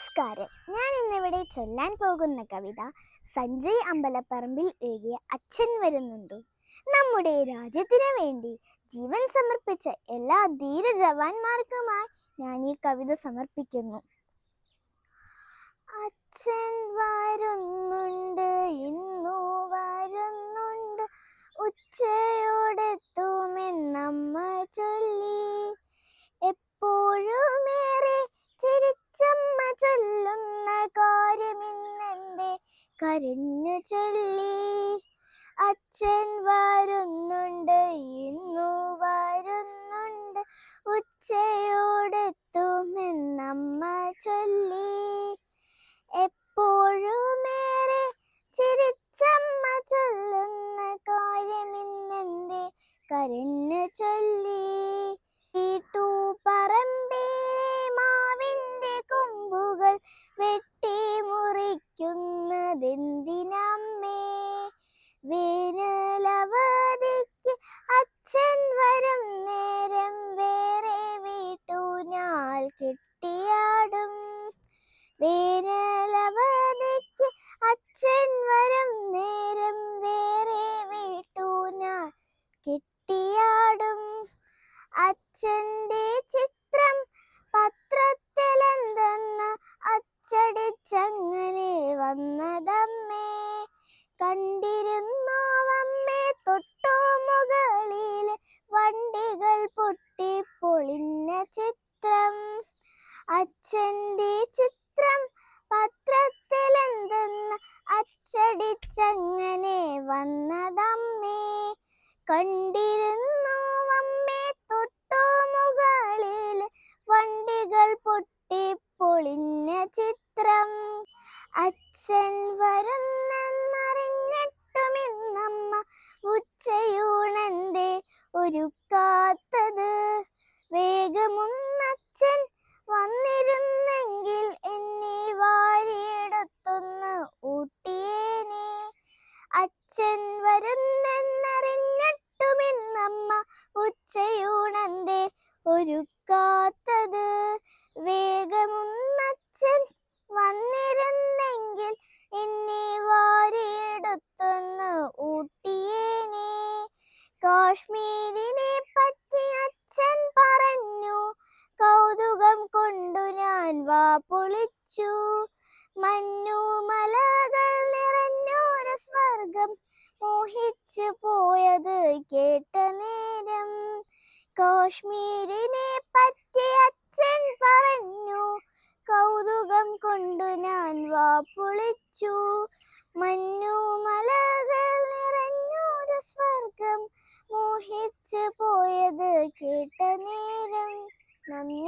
നമസ്കാരം. ഞാൻ ഇന്നിവിടെ ചൊല്ലാൻ പോകുന്ന കവിത സഞ്ജയ് അമ്പലപ്പറമ്പിൽ എഴുതിയ അച്ഛൻ വരുന്നുണ്ട്. നമ്മുടെ രാജ്യത്തിനു വേണ്ടി ജീവൻ സമർപ്പിച്ച എല്ലാ ധീര ജവാന്മാർക്കുമായി ഞാൻ ഈ കവിത സമർപ്പിക്കുന്നു. അച്ഛൻ വരുന്നുണ്ട്, ഇന്നു വരുന്നുണ്ട്, ഉച്ചയോടെത്തുമെന്നമ്മ ചൊല്ലി. എപ്പോഴുമേറെ ചിരിച്ചമ്മ ചൊല്ലുന്ന കാര്യമിന്നെന്റെ കരഞ്ഞു ചൊല്ലി. അച്ഛൻ വരുന്നുണ്ട്, ഇന്നു വരുന്നുണ്ട്, ഉച്ചയോടെത്തുമെന്നമ്മ ചൊല്ലി. എപ്പോഴുമേറെ ചിരിച്ചമ്മ ചൊല്ലുന്ന കാര്യമിന്നെന്റെ കരഞ്ഞു ചൊല്ലി. പറമ്പിലെ മാവിന്റെ കൊമ്പുകൾ വെട്ടി മുറിക്കുന്നതെന്തിനമ്മേ? വേനലവധിക്ക് അച്ഛൻ വരും നേരം വേറെ വീട്ടൂഞ്ഞാൽ കെട്ടിയാടും. വേനലവധിക്ക് അച്ഛൻ വരും നേരം വേറെ വീട്ടൂഞ്ഞാൽ കെട്ടിയാടും. അച്ഛൻ്റെ ചിത്രം പത്രത്തിലെന്തെന്ന് അച്ചടിച്ചങ്ങനെ വന്നതമ്മേ. കണ്ടിരുന്നോവമ്മേ തൊട്ടു മുകളിൽ വണ്ടികൾ പൊട്ടിപ്പൊളിഞ്ഞ ചിത്രം. അച്ഛൻ്റെ ചിത്രം പത്രത്തിലെന്തെന്ന് അച്ചടിച്ചങ്ങനെ വന്നതമ്മേ. കണ്ടിരുന്നോവമ്മേ തൊട്ടു മുകളിൽ വണ്ടികൾ പൊട്ടിപ്പൊളിഞ്ഞ ചിത്രം. അച്ഛൻ വരുന്നെന്നറിഞ്ഞിട്ടുമിന്നമ്മ ഉച്ചയൂണെന്തേ ഒരുക്കാത്തത്? വേഗമൊന്നച്ഛൻ വന്നിരുന്നെങ്കിൽ എന്നെ വാരിയെടുത്തൊന്ന് ഊട്ടിയേനെ. അച്ഛൻ വരുന്നെന്നറിഞ്ഞിട്ടുമിന്നമ്മ ഉച്ചയൂണെന്തേ ഒരുക്കാത്തത്? വേഗമൊന്നച്ഛൻ വന്നിരുന്നെങ്കിൽ എന്നെ വാരിയെടുത്തൊന്ന് ഊട്ടിയേനെ. കാശ്മീരിനെ പറ്റി അച്ഛൻ പറഞ്ഞു, കൗതുകം കൊണ്ടു ഞാൻ വാ പൊളിച്ചു. മഞ്ഞുമലകൾ നിറഞ്ഞൊരു സ്വർഗം മോഹിച്ചു പോയത് കേട്ട നേരം. കാശ്മീരിനെ പറ്റി അച്ഛൻ പറഞ്ഞു, കൗതുകം കൊണ്ടു ഞാൻ വാ പൊളിച്ചു. മഞ്ഞുമലകൾ നിറഞ്ഞൊരു സ്വർഗം മോഹിച്ചു പോയത് കേട്ട നേരം. നന്ദി.